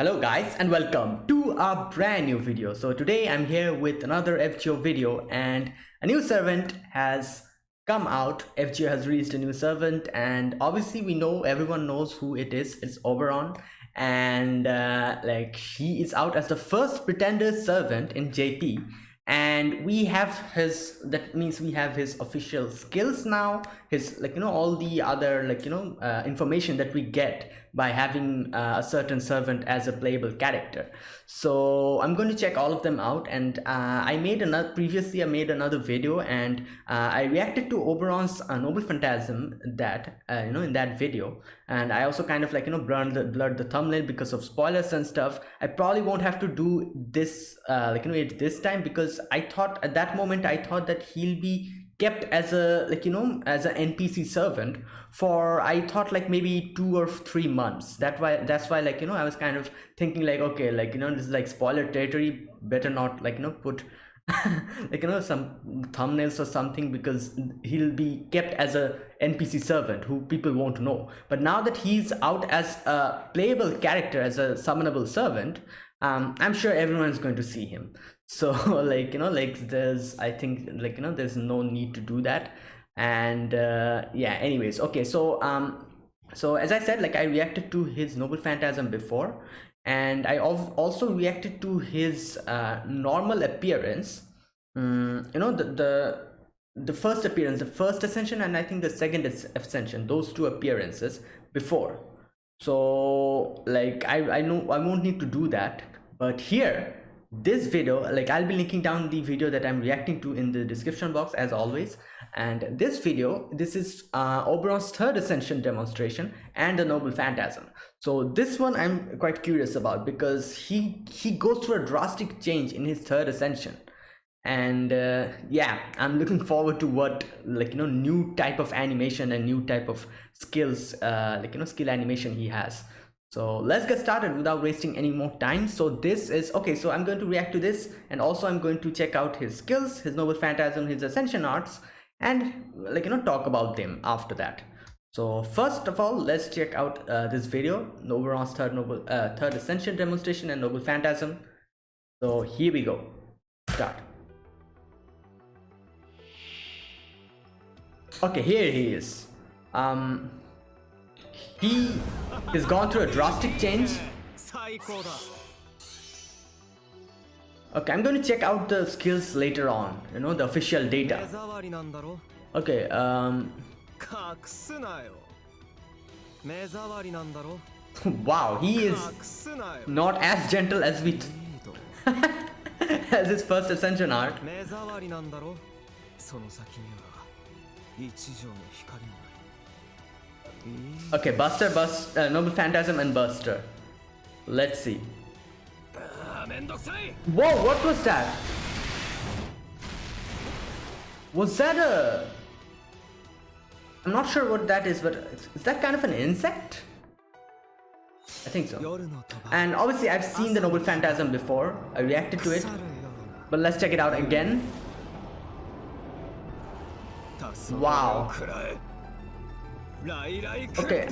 Hello guys and welcome to a brand new video. So today I'm here with another FGO video and a new servant has come out. FGO has released a new servant and obviously everyone knows who it is. It's Oberon and he is out as the first pretender servant in JP, and we have that means we have his official skills now, his all the other information that we get by having a certain servant as a playable character. So I'm going to check all of them out, and I made another video and I reacted to Oberon's Noble Phantasm that in that video, and I also kind of blurred the thumbnail because of spoilers and stuff. I probably won't have to do this this time, because I thought at that moment that he'll be kept as a as an NPC servant for, I thought, maybe 2 or 3 months. That's why I was kind of thinking okay, this is spoiler territory, better not put some thumbnails or something, because he'll be kept as a NPC servant who people won't know. But now that he's out as a playable character, as a summonable servant, I'm sure everyone's going to see him. So there's, I think, there's no need to do that. And yeah, anyways, okay, so as I said, I reacted to his Noble Phantasm before, and I also reacted to his normal appearance, the first appearance, the first Ascension, and I think the second Ascension, those two appearances before. So I know I won't need to do that, but here, this video, I'll be linking down the video that I'm reacting to in the description box as always. And this video, this is Oberon's third Ascension demonstration and the Noble Phantasm. So this one I'm quite curious about, because he goes through a drastic change in his third Ascension, and yeah, I'm looking forward to what new type of animation and new type of skills skill animation he has. So let's get started without wasting any more time. So this is okay, so I'm going to react to this, and also I'm going to check out his skills, his Noble Phantasm, his Ascension arts, and talk about them after that. So first of all, let's check out this video, Oberon's third Ascension demonstration and Noble Phantasm. So here we go. Start. Okay, here he is. He has gone through a drastic change. Okay, I'm going to check out the skills later on, the official data. Okay, wow, he is not as gentle as we as his first Ascension art. Okay, Buster, Noble Phantasm and Buster. Let's see. Whoa, what was that? Was that a... I'm not sure what that is, but is that kind of an insect? I think so. And obviously I've seen the Noble Phantasm before. I reacted to it. But let's check it out again. Wow. Okay.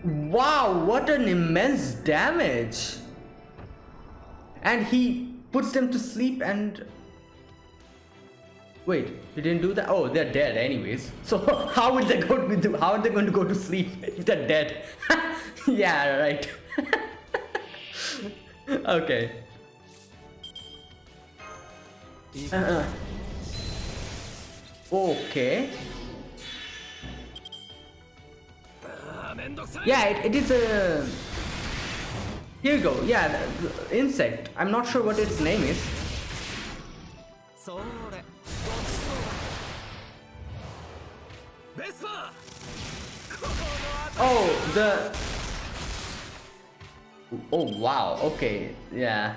Wow, what an immense damage. And he puts them to sleep and... Wait, he didn't do that? Oh, they're dead anyways. So how are they going to go to sleep if they're dead? Yeah, right. Okay. Okay. Yeah, it is a... Here you go. Yeah, the insect. I'm not sure what its name is. Oh, the... Oh, wow. Okay. Yeah.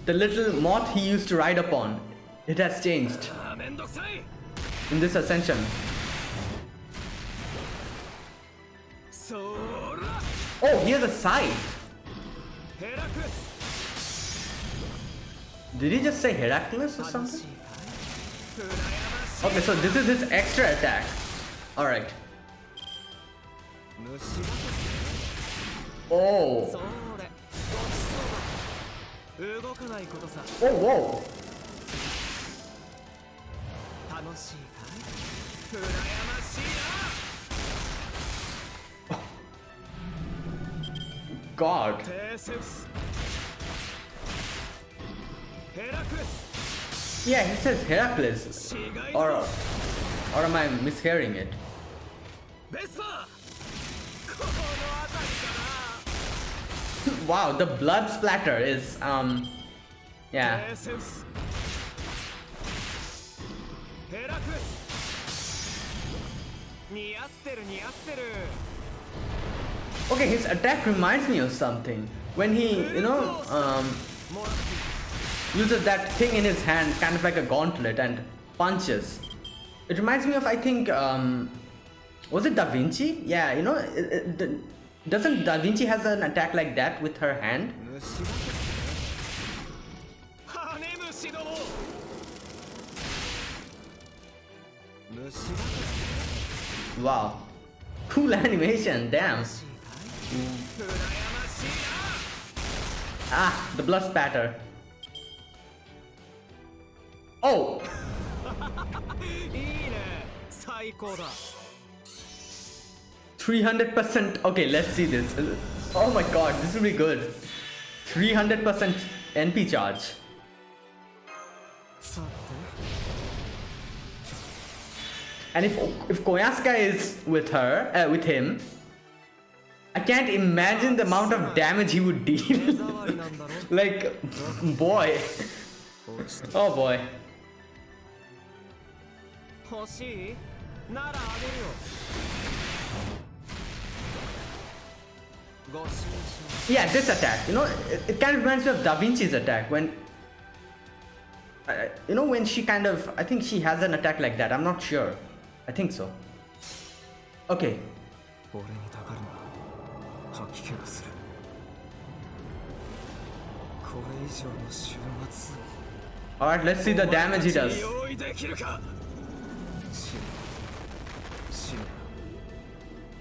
The little moth he used to ride upon, it has changed in this Ascension. Oh, he has a scythe. Did he just say Heracles or something? Okay, so this is his extra attack. Alright. Oh. Oh, whoa. God. Yeah, he says Heracles. Or am I mishearing it? Wow, the blood splatter is yeah. Okay, his attack reminds me of something. When he, uses that thing in his hand, kind of like a gauntlet, and punches. It reminds me of, I think, was it Da Vinci? Yeah, doesn't Da Vinci has an attack like that with her hand? Wow, cool animation, damn. Ah, the blood spatter. Oh! 300%. Okay, let's see this. Oh my god, this will be good. 300% NP charge. And if Koyanskaya is with her, with him, I can't imagine the amount of damage he would deal. Like, boy. Oh boy. Yeah, this attack, it kind of reminds me of Da Vinci's attack when, when she kind of, I think she has an attack like that. I'm not sure. I think so. Okay. Alright, let's see the damage he does.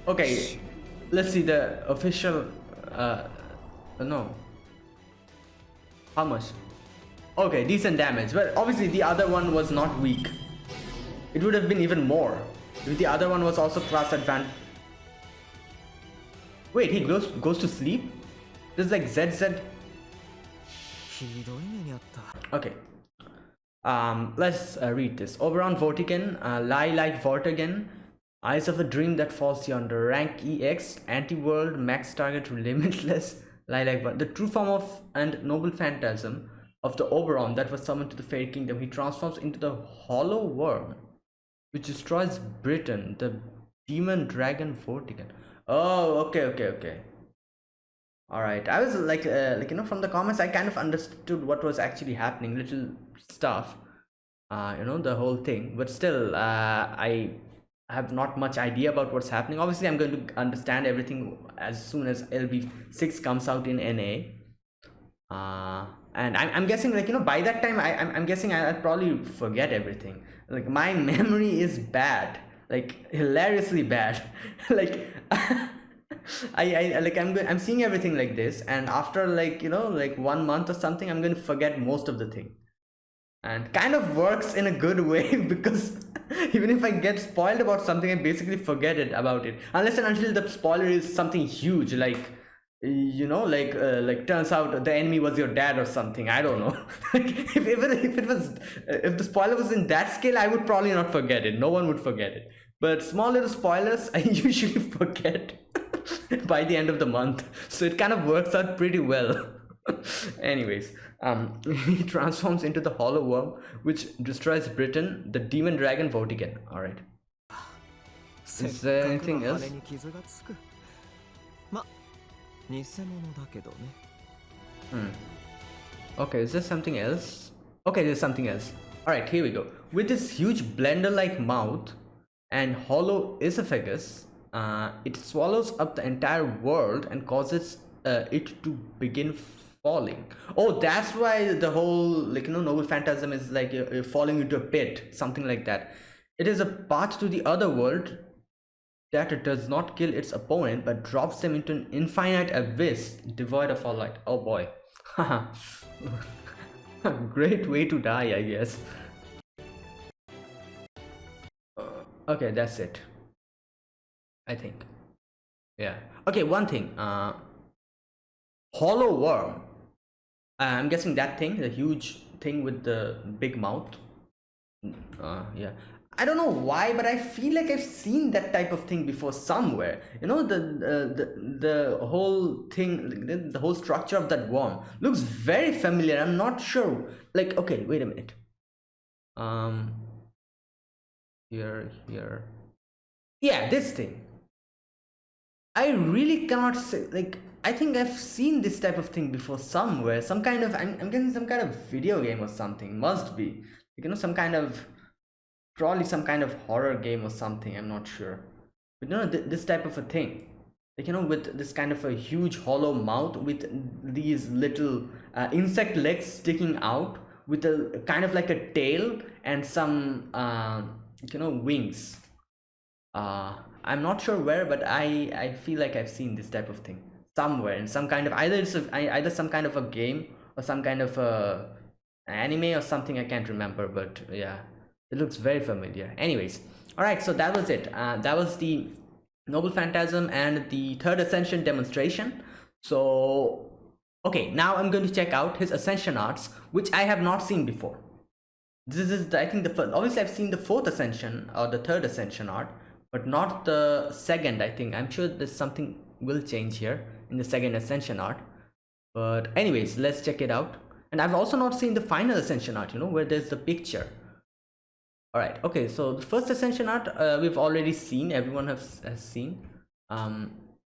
Okay, let's see the official, no. How much? Okay, decent damage, but obviously the other one was not weak. It would have been even more if the other one was also class advanced. Wait, he goes to sleep? This is like ZZ. Okay. Let's read this. Oberon Vortigen, Lie Like Vortigen, Eyes of a Dream That Falls Yonder, Rank EX, Anti-World, Max Target, Limitless, Lie Like the true form of and noble phantasm of the Oberon that was summoned to the Fairy Kingdom. He transforms into the Hollow Worm, which destroys Britain, the Demon Dragon Vortigen. Oh, okay. Alright, I was like, from the comments, I kind of understood what was actually happening, little stuff, the whole thing, but still, I have not much idea about what's happening. Obviously, I'm going to understand everything as soon as LB6 comes out in NA. And I'm guessing, by that time, I'm guessing I'll probably forget everything. Like, my memory is bad, like, hilariously bad. Like, I'm seeing everything like this, and after 1 month or something, I'm going to forget most of the thing. And kind of works in a good way because even if I get spoiled about something, I basically forget about it, unless and until the spoiler is something huge, like turns out the enemy was your dad or something. I don't know. Like, if the spoiler was in that scale, I would probably not forget it. No one would forget it. But small little spoilers, I usually forget by the end of the month, so it kind of works out pretty well. Anyways, he transforms into the Hollow Worm, which destroys Britain, the Demon Dragon Vortigen. Alright. Is there anything else? Okay, is there something else? Okay, there's something else. Alright, here we go. With this huge blender-like mouth and hollow esophagus, it swallows up the entire world and causes it to begin falling. Oh, that's why the whole noble phantasm is like falling into a pit, something like that. It is a path to the other world, that it does not kill its opponent but drops them into an infinite abyss devoid of all light. Oh boy. Great way to die, I guess. Okay, that's it, I think. Yeah. Okay, one thing. Hollow worm. I'm guessing that thing, the huge thing with the big mouth. Yeah. I don't know why, but I feel like I've seen that type of thing before somewhere. You know, the whole thing, the whole structure of that worm looks very familiar. I'm not sure. Like, okay, wait a minute. Here. Yeah, this thing. I really cannot say, like, I think I've seen this type of thing before somewhere. Some kind of, I'm guessing some kind of video game or something. Must be. Like, you know, some kind of, probably some kind of horror game or something. I'm not sure. But you know, this type of a thing. Like, you know, with this kind of a huge hollow mouth with these little insect legs sticking out with a kind of like a tail and some, you know, wings. I'm not sure where, but I feel like I've seen this type of thing somewhere in some kind of, either it's either some kind of a game or some kind of a anime or something. I can't remember, but yeah, it looks very familiar. Anyways, all right, so that was it. That was the Noble Phantasm and the third Ascension demonstration. So okay, now I'm going to check out his Ascension arts, which I have not seen before. This is I think the first. Obviously I've seen the fourth Ascension or the third Ascension art, but not the second. I think I'm sure there's something will change here in the second Ascension art. But anyways, let's check it out. And I've also not seen the final Ascension art, you know, where there's the picture. All right, okay, so the first Ascension art we've already seen. Everyone has seen.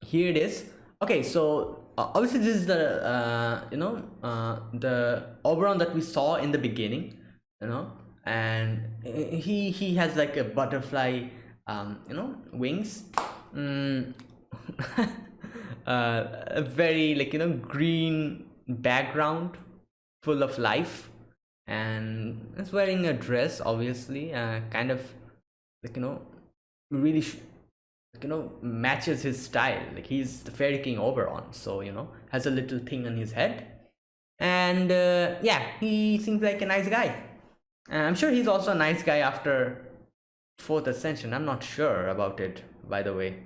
Here it is. Okay, so obviously this is the you know, the Oberon that we saw in the beginning, you know, and he has like a butterfly you know, wings. A very, like, you know, green background full of life, and is wearing a dress, obviously, kind of, like, you know, really like, you know, matches his style. Like, he's the Fairy King Oberon, so, you know, has a little thing on his head, and yeah, he seems like a nice guy. I'm sure he's also a nice guy after fourth Ascension. I'm not sure about it, by the way.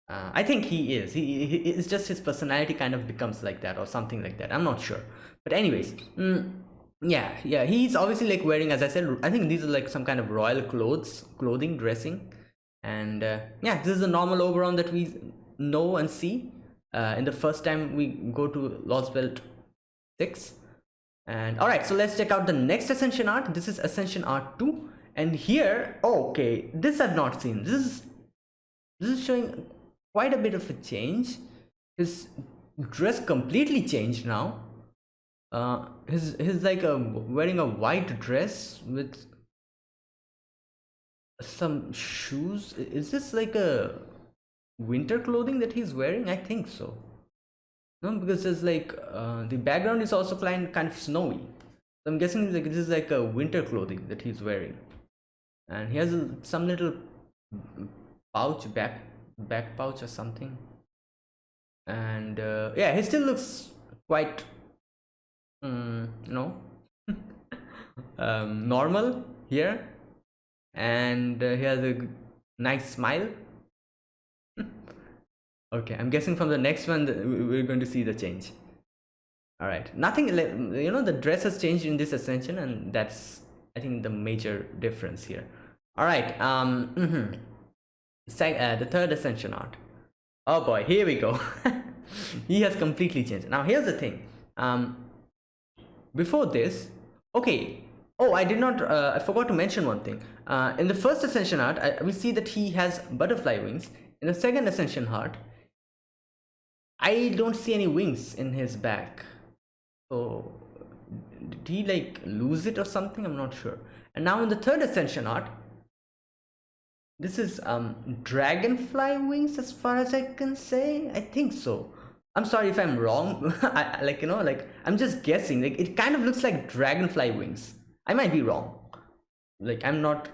I think he is. He it's just his personality kind of becomes like that or something like that. I'm not sure, but anyways, yeah, he's obviously like wearing, as I said, I think these are like some kind of royal clothing, dressing, and yeah, this is the normal Oberon that we know and see in the first time we go to Lost Belt 6. And all right, so let's check out the next Ascension art. This is Ascension art 2, and here, okay, this I've not seen. This is showing quite a bit of a change. His dress completely changed now. His like wearing a white dress with some shoes. Is this like a winter clothing that he's wearing? I think so. No, because there's like the background is also kind of snowy. So I'm guessing like this is like a winter clothing that he's wearing, and he has some little pouch, back pouch or something. And yeah, he still looks quite you know, normal here, and he has a nice smile. Okay, I'm guessing from the next one we're going to see the change. All right, nothing, you know, the dress has changed in this Ascension, and that's, I think, the major difference here. All right, the third Ascension art. Oh boy, here we go. He has completely changed. Now here's the thing. Before this, okay. Oh, I did not. I forgot to mention one thing. In the first Ascension art, we see that he has butterfly wings. In the second Ascension art, I don't see any wings in his back. So did he like lose it or something? I'm not sure. And now in the third Ascension art, this is dragonfly wings, as far as I can say. I think so. I'm sorry if I'm wrong. Like, you know, like, I'm just guessing. Like, it kind of looks like dragonfly wings. I might be wrong. Like, I'm not,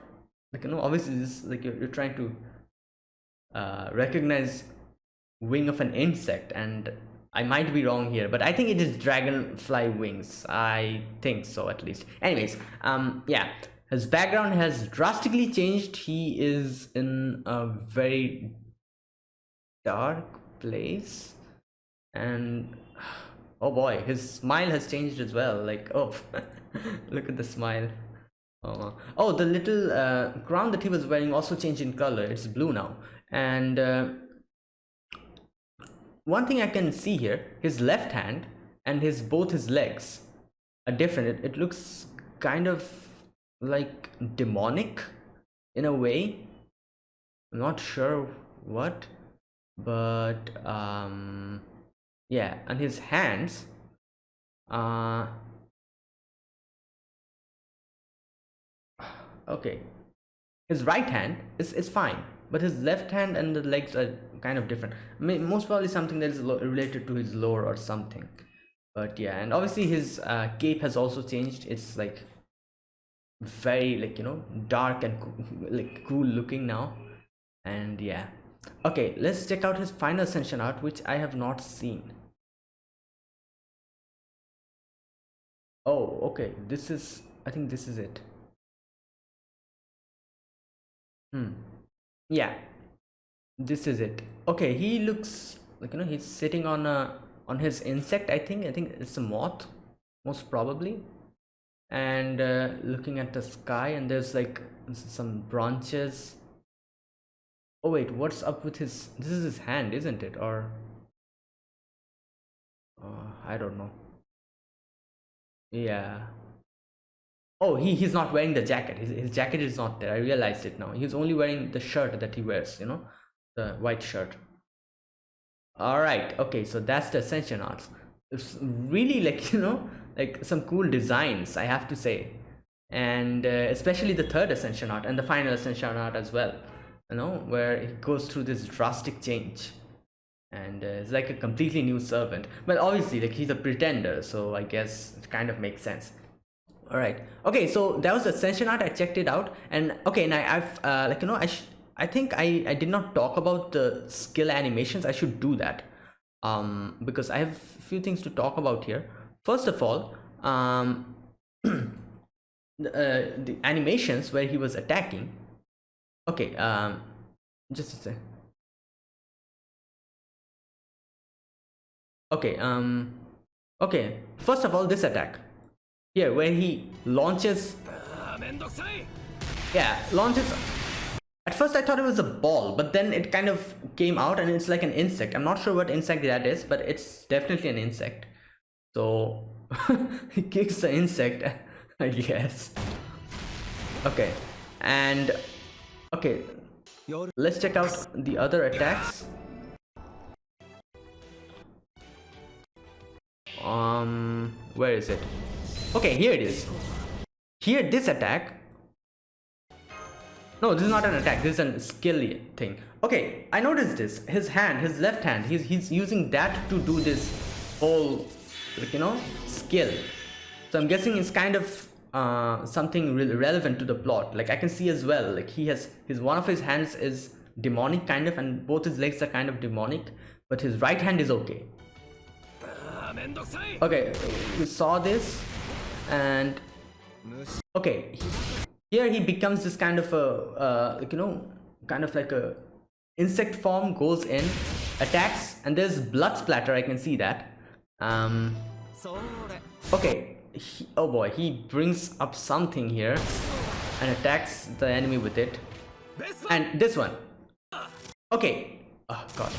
like, you know, obviously this, like, you're trying to recognize wing of an insect, and I might be wrong here, but I think it is dragonfly wings. I think so, at least. Anyways, yeah, his background has drastically changed. He is in a very dark place, and oh boy, his smile has changed as well. Like, oh, look at the smile. Oh, the little crown that he was wearing also changed in color. It's blue now. And one thing I can see here, his left hand and both his legs are different. It looks kind of like demonic in a way. I'm not sure what, but yeah, and his hands okay, his right hand is fine, but his left hand and the legs are kind of different. Most probably something that is related to his lore or something. But yeah, and obviously his cape has also changed. It's like very, like, you know, dark and like cool looking now. And yeah, okay, let's check out his final ascension art, which I have not seen. Oh, okay, this is, I think this is it. Yeah, this is it. Okay, he looks like, you know, he's sitting on his insect. I think it's a moth, most probably, and looking at the sky, and there's like some branches. Oh wait, what's up with his, this is his hand, isn't it? Or I don't know. Yeah. Oh, he's not wearing the jacket. His jacket is not there. I realized it now. He's only wearing the shirt that he wears, you know, the white shirt. All right. Okay, so that's the Ascension arts. It's really, like, you know, like some cool designs, I have to say. And especially the third Ascension art and the final Ascension art as well, you know, where it goes through this drastic change. And it's like a completely new servant. But obviously, like, he's a pretender, so I guess it kind of makes sense. All right, okay, so that was Ascension art. I checked it out, and okay, and I've like, you know, I think I did not talk about the skill animations. I should do that, because I have a few things to talk about here. First of all, the animations where he was attacking. Okay, just a sec. Okay, okay, first of all, this attack here where he launches, yeah, launches. At first I thought it was a ball, but then it kind of came out and it's like an insect. I'm not sure what insect that is, but it's definitely an insect. So he kicks the insect, I guess. Okay, and okay, let's check out the other attacks. Where is it? Okay, here it is. Here, this attack. No, this is not an attack. This is a skill thing. Okay, I noticed this. His hand, his left hand, he's using that to do this whole, like, you know, skill. So I'm guessing it's kind of something relevant to the plot. Like, I can see as well, like, he has one of his hands is demonic kind of, and both his legs are kind of demonic, but his right hand is okay. Okay, we saw this, and okay, here he becomes this kind of a like, you know, kind of like a insect form, goes in, attacks, and there's blood splatter. I can see that. Okay, oh boy, he brings up something here and attacks the enemy with it. And this one. Okay, oh god.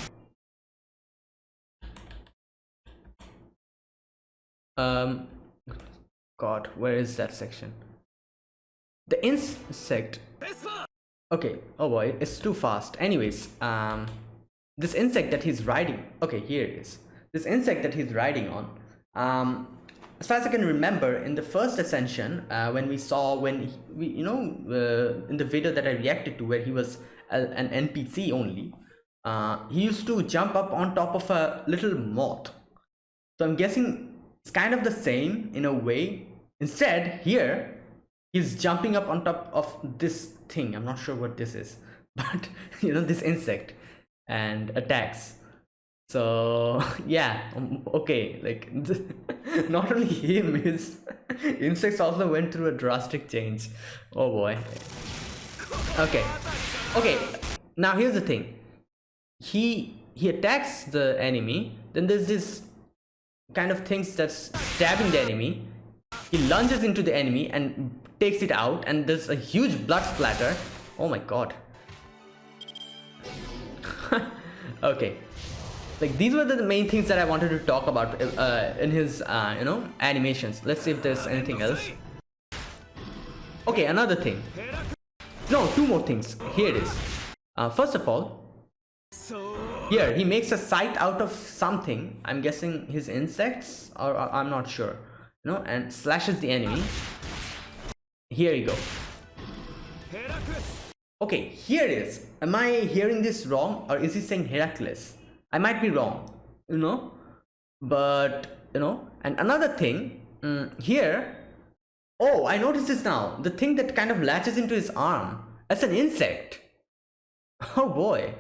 God, where is that section? The insect. Okay, oh boy, it's too fast. Anyways, this insect that he's riding. Okay, here it is. This insect that he's riding on. As far as I can remember, in the first Ascension, when we you know, in the video that I reacted to, where he was an NPC only, he used to jump up on top of a little moth. So I'm guessing it's kind of the same in a way. Instead, here he's jumping up on top of this thing. I'm not sure what this is, but you know, this insect. and attacks. So yeah, okay, like not only him, his insects also went through a drastic change. Oh boy. Okay, okay, now here's the thing. He attacks the enemy, then there's this kind of things that's stabbing the enemy. He lunges into the enemy and takes it out, and there's a huge blood splatter. Oh my god. Okay, like these were the main things that I wanted to talk about in his animations. Let's see if there's anything else. Okay, another thing. No, two more things. Here it is. First of all, here he makes a sight out of something. I'm guessing his insects, or I'm not sure. And slashes the enemy. Here you go. Okay, here it is. Am I hearing this wrong, or is he saying Heracles? I might be wrong, but and another thing, here, oh, I noticed this now. The thing that kind of latches into his arm, that's an insect. Oh boy.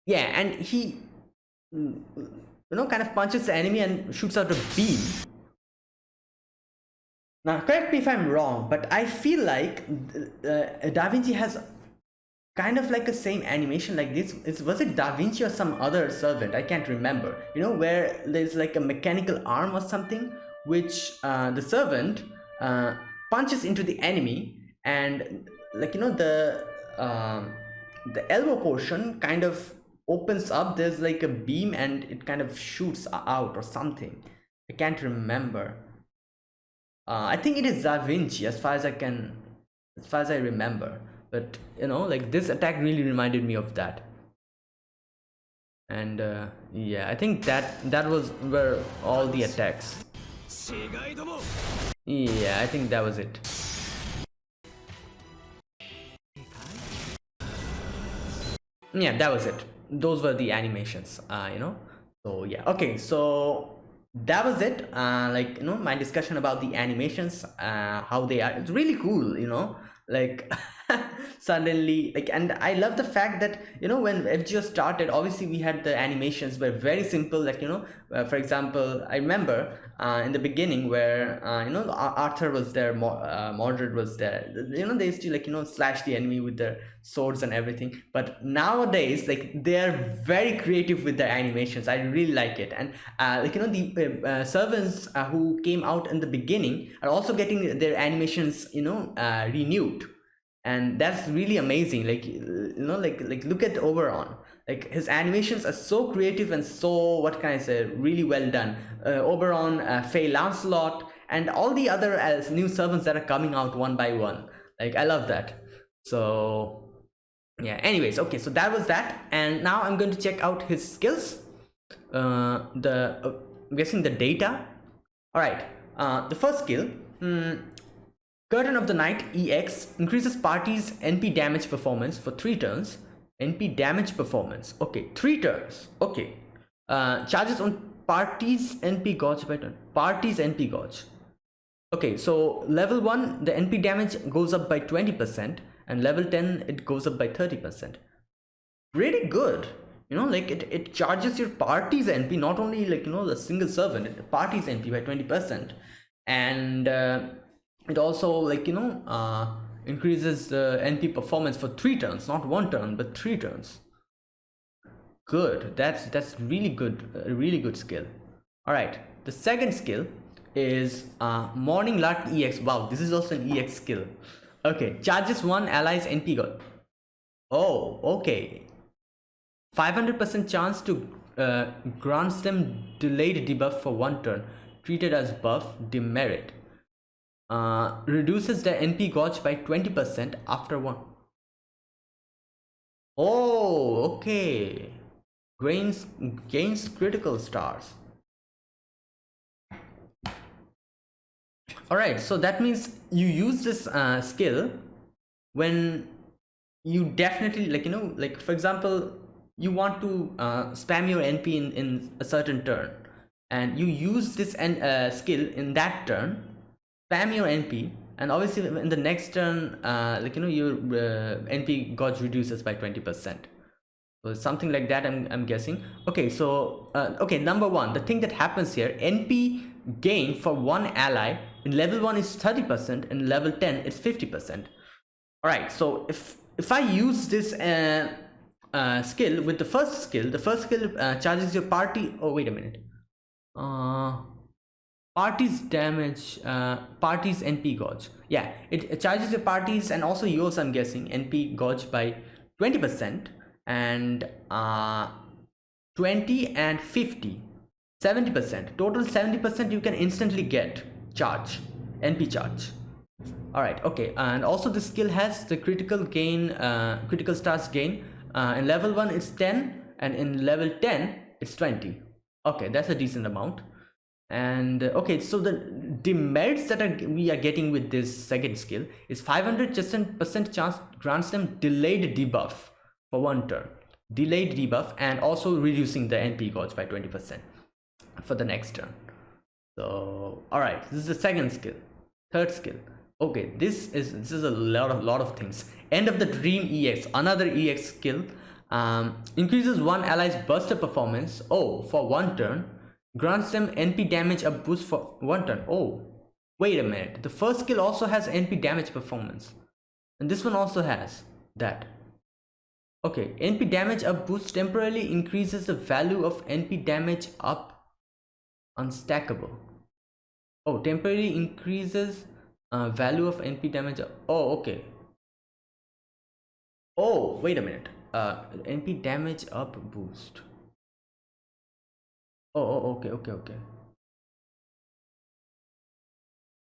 Yeah, and he kind of punches the enemy and shoots out a beam. Now correct me if I'm wrong, but I feel like Da Vinci has kind of like a same animation like this. Was it Da Vinci or some other servant? I can't remember. Where there's like a mechanical arm or something, which the servant punches into the enemy, and like the elbow portion kind of opens up. There's like a beam and it kind of shoots out or something. I can't remember. I think it is Da Vinci as far as I remember. But like this attack really reminded me of that. And yeah, I think that were all the attacks. Yeah, I think that was it. Yeah, that was it. Those were the animations. So yeah, okay, so that was it. My discussion about the animations, how they are. It's really cool, like suddenly, like, and I love the fact that when FGO started, obviously we had the animations were very simple, like for example, I remember in the beginning where Arthur was there, Mordred was there, they used to like slash the enemy with their swords and everything. But nowadays, like, they're very creative with their animations. I really like it. And the servants who came out in the beginning are also getting their animations renewed, and that's really amazing. Like like look at Oberon. Like, his animations are so creative and so, what can I say, really well done. Oberon, Faye Lancelot, and all the other new servants that are coming out one by one. Like, I love that. So yeah, anyways, okay, so that was that. And now I'm going to check out his skills. I'm guessing the data. All right, the first skill, Curtain of the Night EX, increases party's NP damage performance for 3 turns. NP damage performance, okay, 3 turns, okay. Charges on party's NP gauge by turn. Party's NP gauge. Okay, so level 1, the NP damage goes up by 20%, and level 10, it goes up by 30%. Pretty good. Like, it charges your party's NP, not only like the single servant, it party's NP by 20%. And it also like increases the NP performance for 3 turns, not 1 turn but 3 turns. Good, that's really good, a really good skill. All right, the second skill is Morning Lark EX. Wow, this is also an EX skill. Okay, charges 1 allies NP gauge. Oh, okay. 500% chance to grants them delayed debuff for 1 turn, treated as buff, demerit. Reduces the NP gauge by 20% after 1. Oh, okay. Gains critical stars. Alright, so that means you use this skill when you definitely like for example, you want to spam your NP in a certain turn, and you use this skill in that turn, spam your NP, and obviously in the next turn your NP gauge reduces by 20%. So something like that, I'm guessing. Okay, so okay, number one, the thing that happens here, NP gain for one ally in level 1 is 30%, and level 10 is 50%. All right, so if I use this skill with the first skill, charges your party. Oh, wait a minute. Parties damage, parties NP gauge. Yeah, it charges your parties and also yours, I'm guessing, NP gauge by 20%, and 20 and 50, 70%, total 70% you can instantly get charge, NP charge. All right, okay, and also the skill has the critical gain, critical stars gain. In level 1 it's 10, and in level 10 it's 20. Okay, that's a decent amount. And okay, so the demerits that we are getting with this second skill is 500% chance grants them delayed debuff for 1 turn, delayed debuff, and also reducing the NP gauge by 20% for the next turn. So all right, this is the second skill. Third skill, okay, this is a lot of things. End of the dream EX, another EX skill, increases one ally's burster performance, oh, for 1 turn, grants them NP damage up boost for 1 turn. Oh, wait a minute, the first skill also has NP damage performance, and this one also has that. Okay, NP damage up boost temporarily increases the value of NP damage up unstackable. Oh, temporarily increases value of NP damage up. Oh, okay. Oh, wait a minute, NP damage up boost. Oh, okay.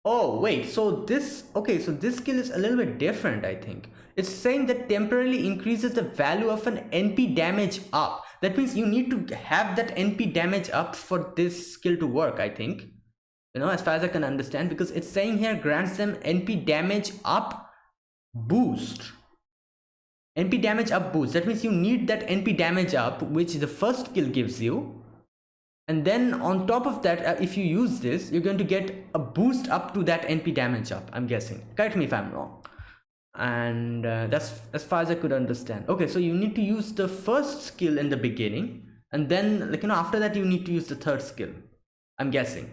Oh wait, so this, okay, so this skill is a little bit different, I think. It's saying that temporarily increases the value of an NP damage up. That means you need to have that NP damage up for this skill to work, I think. You know, as far as I can understand, because it's saying here grants them NP damage up boost. NP damage up boost. That means you need that NP damage up, which the first skill gives you. And then on top of that, if you use this, you're going to get a boost up to that NP damage up, I'm guessing. Correct me if I'm wrong. And that's as far as I could understand. Okay, so you need to use the first skill in the beginning, and then, like, you know, after that you need to use the third skill, I'm guessing.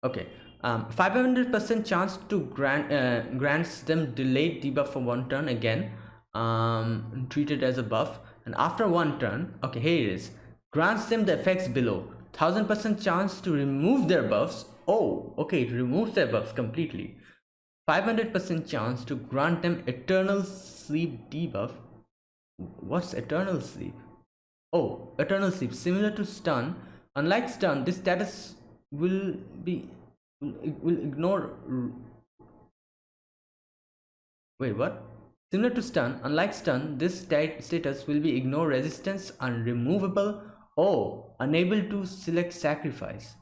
Okay, 500% chance to grants them delayed debuff for 1 turn again, treated as a buff, and after 1 turn, okay, here it is, grants them the effects below. 1000% chance to remove their buffs. Oh, okay, it removes their buffs completely. 500% chance to grant them eternal sleep debuff. What's eternal sleep? Oh, eternal sleep, similar to stun. Unlike stun, this status will ignore. Wait, what? Similar to stun, unlike stun, this status will be ignore resistance, unremovable. Oh, unable to select sacrifice.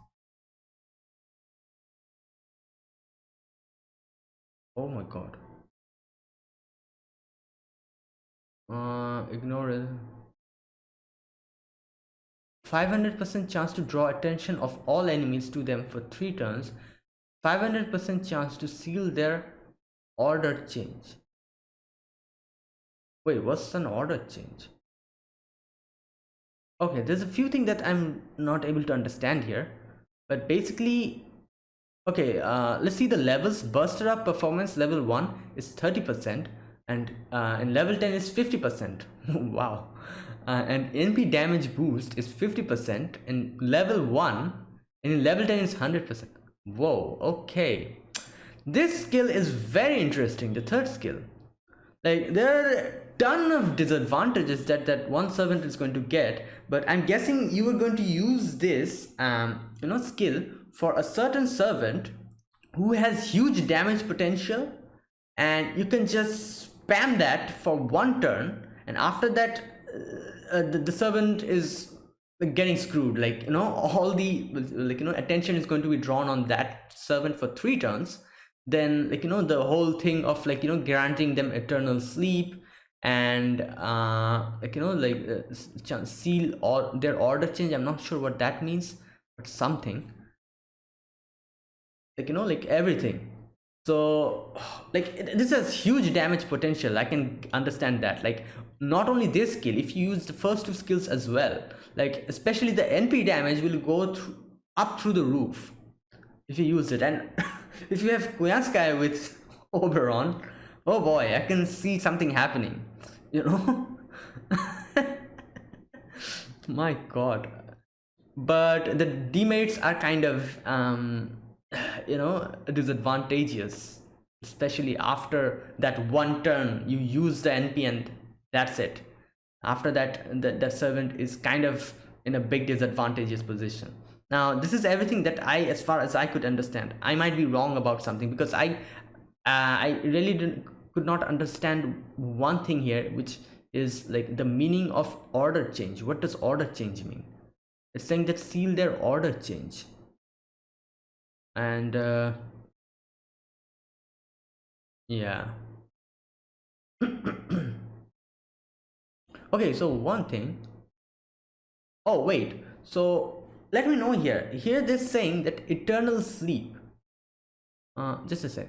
Oh my god. Ignore. 500% chance to draw attention of all enemies to them for 3 turns. 500% chance to seal their order change. Wait, what's an order change? Okay, there's a few things that I'm not able to understand here, but basically, okay, let's see the levels. Burster up performance level 1 is 30%, and in level 10 is 50%. Wow. And NP damage boost is 50% in level 1, and in level 10 is 100%. Whoa, okay. This skill is very interesting, the third skill. Like, there are a ton of disadvantages that one servant is going to get, but I'm guessing you are going to use this you know, skill for a certain servant who has huge damage potential, and you can just spam that for 1 turn, and after that the servant is getting screwed. Like, you know, all the, like, you know, attention is going to be drawn on that servant for 3 turns. Then, like, you know, the whole thing of, like, you know, granting them eternal sleep, and like, you know, like seal or their order change. I'm not sure what that means, but something, like, you know, like everything. So like this has huge damage potential. I can understand that. Like not only this skill, if you use the first two skills as well, like especially the NP damage will go through up through the roof if you use it. And if you have Koyanskaya with Oberon, oh boy, I can see something happening, you know. My god. But the demerits are kind of you know, disadvantageous, especially after that one turn you use the NP and that's it. After that, the servant is kind of in a big disadvantageous position. Now this is everything that I, as far as I could understand. I might be wrong about something, because I really could not understand one thing here, which is like the meaning of order change. What does order change mean? It's saying that seal their order change. And yeah. Okay, so one thing. Oh wait, so let me know here. Here they're saying that eternal sleep. Just a sec.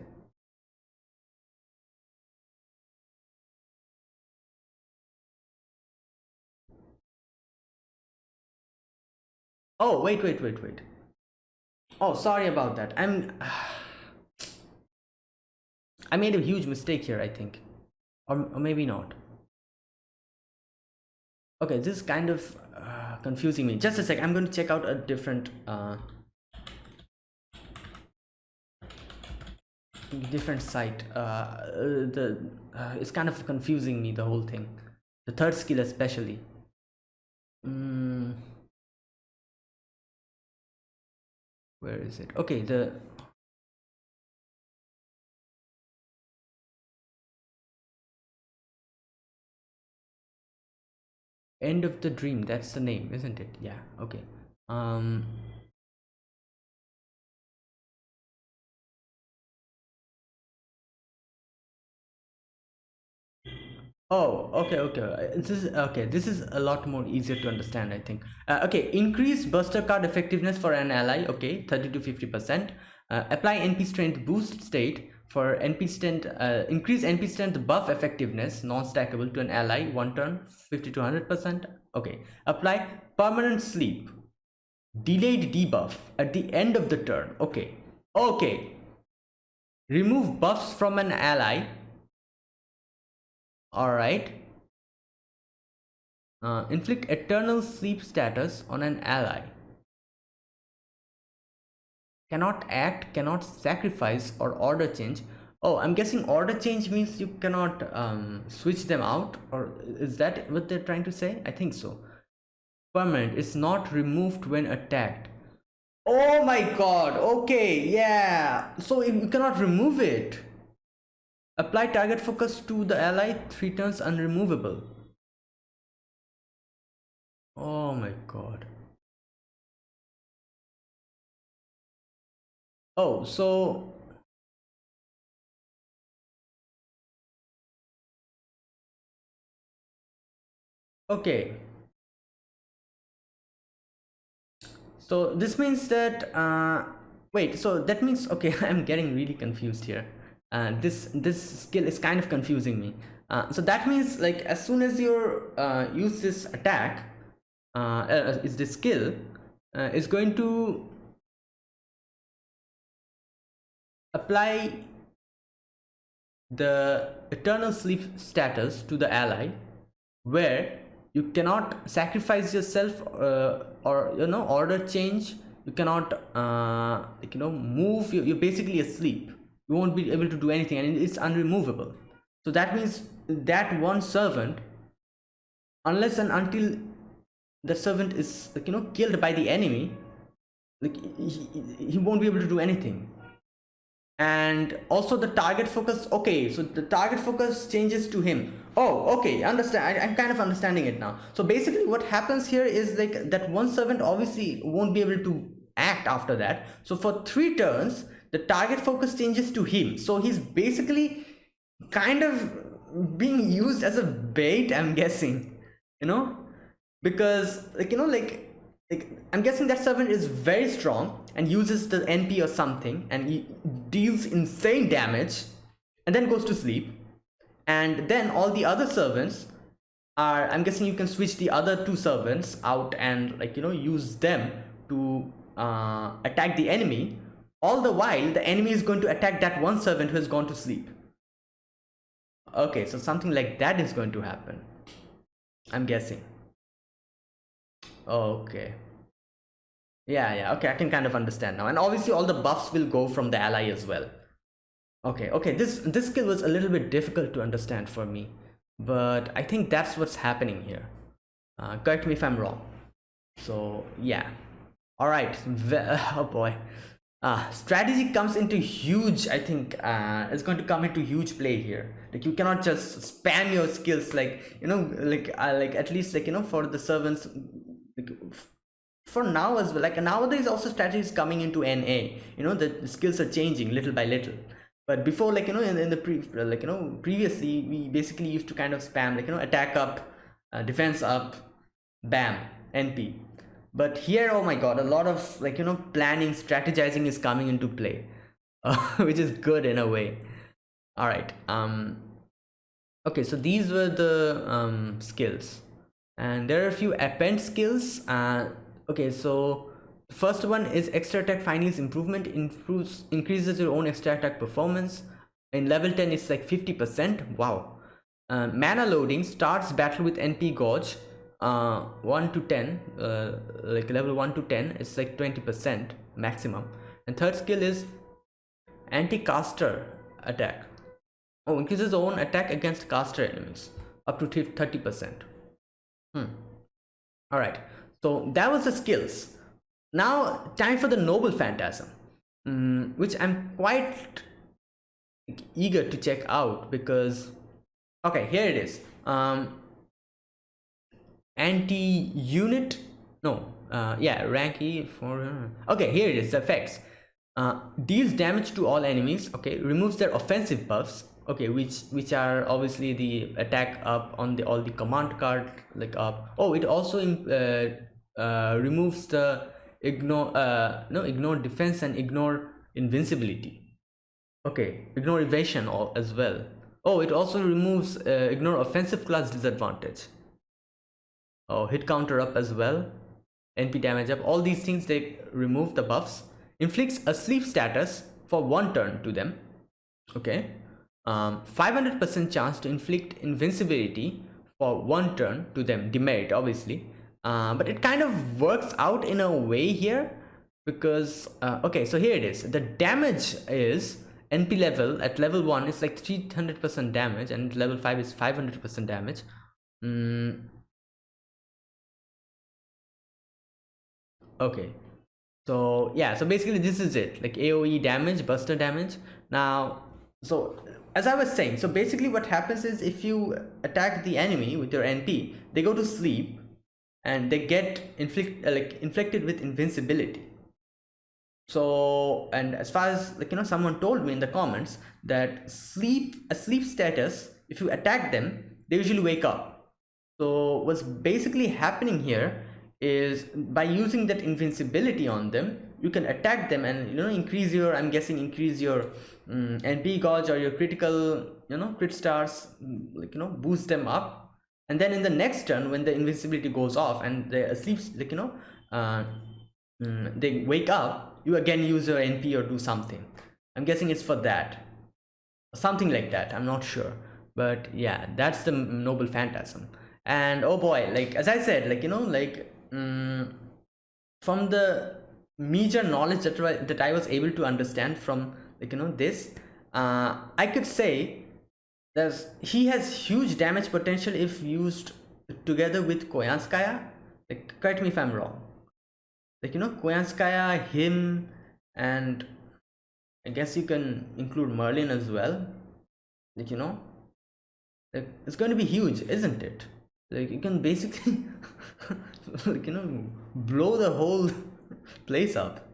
Oh wait. Oh, sorry about that. I made a huge mistake here, I think, or maybe not. Okay, this is kind of confusing me. Just a sec. I'm going to check out a different site. It's kind of confusing me, the whole thing. The third skill especially. Where is it? Okay, the end of the dream. That's the name, isn't it? Yeah. Okay. Oh, okay. This is a lot more easier to understand, I think. Okay, increase buster card effectiveness for an ally. Okay, 30 to 50%. Apply NP strength boost state for NP strength. Increase NP strength buff effectiveness non-stackable to an ally one turn, 50 to 100%. Okay, apply permanent sleep, delayed debuff at the end of the turn. Okay. Remove buffs from an ally. All right. Inflict eternal sleep status on an ally. Cannot act, cannot sacrifice, or order change. Oh, I'm guessing order change means you cannot switch them out, or is that what they're trying to say? I think so. Permanent is not removed when attacked. Oh my god. Okay, yeah, so you cannot remove it. Apply target focus to the ally 3 turns unremovable. Oh my god. Oh, so okay. So this means that wait, so that means, okay, I'm getting really confused here. This skill is kind of confusing me. So that means, like, as soon as you use this attack, is this skill is going to apply the eternal sleep status to the ally, where you cannot sacrifice yourself or order change. You cannot move. You're basically asleep. You won't be able to do anything, and it's unremovable. So that means that one servant, unless and until the servant is killed by the enemy, like he won't be able to do anything. And also the target focus. Okay, so the target focus changes to him. Oh, okay, understand. I'm kind of understanding it now. So basically what happens here is, like, that one servant obviously won't be able to act after that. So for 3 turns the target focus changes to him, so he's basically kind of being used as a bait, I'm guessing, because like like, I'm guessing that servant is very strong and uses the NP or something and he deals insane damage and then goes to sleep. And then all the other servants are, I'm guessing you can switch the other two servants out and, like, use them to attack the enemy. All the while the enemy is going to attack that one servant who has gone to sleep. Okay, so something like that is going to happen, I'm guessing. Okay, yeah, okay, I can kind of understand now. And obviously all the buffs will go from the ally as well. Okay, this skill was a little bit difficult to understand for me, but I think that's what's happening here. Correct me if I'm wrong. So yeah, all right. Oh boy, strategy comes into huge, I think it's going to come into huge play here. Like, you cannot just spam your skills, like, like at least, like, for the servants, like, for now as well. Like, nowadays also strategy is coming into NA, the skills are changing little by little. But before, like, in the previously we basically used to kind of spam, like, attack up, defense up, bam, NP. But here, oh my god, a lot of, like, planning, strategizing is coming into play, which is good in a way. All right, okay, so these were the skills, and there are a few append skills. Okay, so first one is extra attack finals improvement, increases your own extra attack performance. In level 10 it's like 50%. Wow. Mana loading starts battle with NP gauge 1 to 10, like level 1 to 10 it's like 20% maximum. And third skill is anti-caster attack. Oh, increases own attack against caster enemies up to 30%. All right, so that was the skills. Now time for the noble phantasm, which I'm quite eager to check out, because okay, here it is. Anti-unit, no, yeah, rank E for okay, here it is. The effects: deals damage to all enemies. Okay, removes their offensive buffs. Okay, which are obviously the attack up on all the command card, like up. Oh, it also removes the ignore defense and ignore invincibility. Okay, ignore evasion as well. Oh, it also removes ignore offensive class disadvantage. Oh, hit counter up as well, NP damage up. All these things, they remove the buffs. Inflicts a sleep status for 1 turn to them. Okay, 500% chance to inflict invincibility for 1 turn to them, demerit obviously. But it kind of works out in a way here, because okay, so here it is. The damage is NP level at level 1 is like 300% damage, and level 5 is 500% damage. Okay, so yeah, so basically this is it, like AoE damage, buster damage. Now, so as I was saying, so basically what happens is, if you attack the enemy with your NP, they go to sleep and they get inflicted with invincibility. So, and as far as, like, someone told me in the comments that a sleep status, if you attack them, they usually wake up. So what's basically happening here is, by using that invincibility on them, you can attack them and increase your, I'm guessing, increase your NP gauge or your critical, crit stars, like, boost them up. And then in the next turn, when the invincibility goes off and they're asleep, like, they wake up, you again use your NP or do something. I'm guessing it's for that, something like that, I'm not sure. But yeah, that's the noble phantasm. And oh boy, like, as I said, like, from the major knowledge that I was able to understand from, like, this, I could say he has huge damage potential if used together with Koyanskaya. Like, correct me if I'm wrong. Like, Koyanskaya, him, and I guess you can include Merlin as well. Like, like, it's going to be huge, isn't it? Like, you can basically like, blow the whole place up.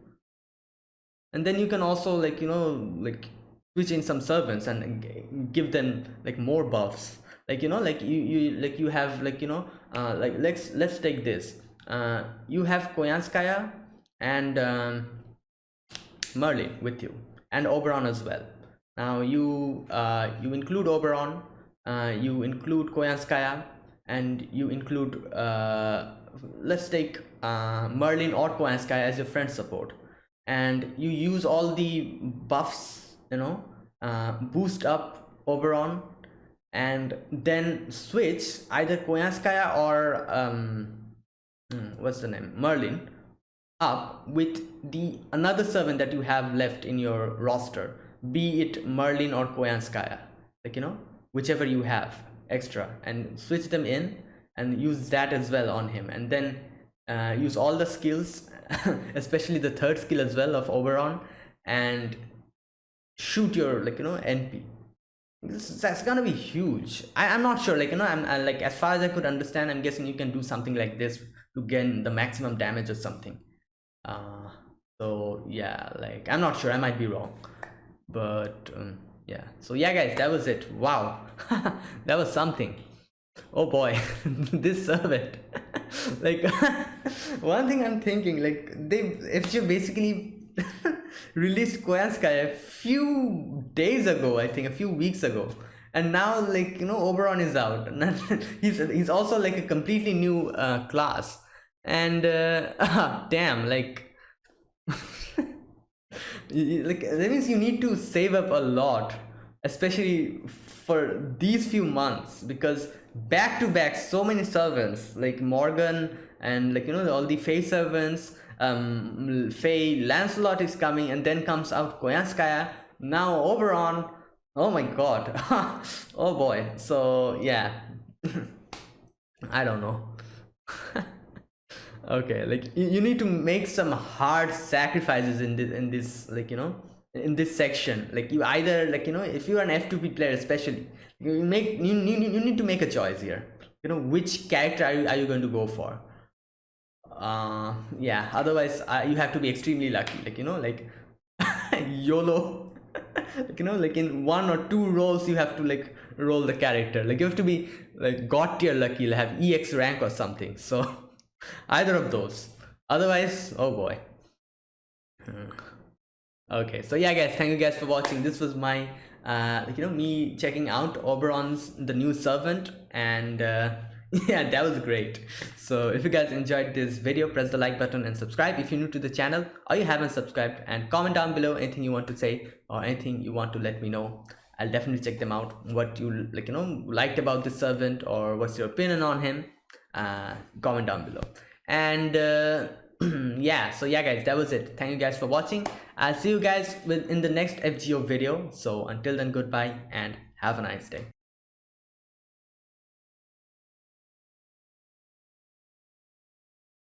And then you can also, like, like, switch in some servants and give them, like, more buffs. Like, like you have, like, like, let's take this. you have Koyanskaya and Merlin with you, and Oberon as well. Now you include Oberon, you include Koyanskaya, and you include let's take Merlin or Koyanskaya as your friend support, and you use all the buffs, you know, boost up Oberon, and then switch either Koyanskaya or what's the name, Merlin, up with the another servant that you have left in your roster, be it Merlin or Koyanskaya, like, you know, whichever you have extra, and switch them in and use that as well on him, and then use all the skills especially the third skill as well of Oberon, and shoot your, like, you know, NP. That's gonna be huge. I'm not sure, like, you know, I like, as far as I could understand, I'm guessing you can do something like this to gain the maximum damage or something. So yeah, like, I'm not sure, I might be wrong, but yeah. So yeah guys, that was it. Wow. That was something. Oh boy. This servant. Like, one thing I'm thinking, like, if you basically released Koyanskaya a few days ago, I think a few weeks ago, and now, like, you know, Oberon is out, and he's also like a completely new class, and damn, like, like, that means you need to save up a lot, especially for these few months, because back to back so many servants like Morgan and, like, you know, all the Fae servants, Fae Lancelot is coming, and then comes out Koyanskaya, now Oberon. Oh my god. Oh boy. So yeah. I don't know. Okay, like, you need to make some hard sacrifices in this, like, you know, in this section. Like, you either, like, you know, if you're an F2P player especially, you need to make a choice here, you know, which character are you going to go for. Yeah, otherwise you have to be extremely lucky, like, you know, like, YOLO. Like, you know, like, in 1 or 2 rolls you have to, like, roll the character, like, you have to be like god tier lucky, like, have EX rank or something. So either of those, otherwise, oh boy. Okay, so yeah guys, thank you guys for watching. This was my like, you know, me checking out Oberon's the new servant, and yeah, that was great. So if you guys enjoyed this video, press the like button and subscribe if you're new to the channel or you haven't subscribed, and comment down below anything you want to say or anything you want to let me know. I'll definitely check them out, what you, like, you know, liked about this servant, or what's your opinion on him. Comment down below, and yeah, so yeah guys, that was it. Thank you guys for watching. I'll see you guys in the next FGO video. So until then, goodbye and have a nice day.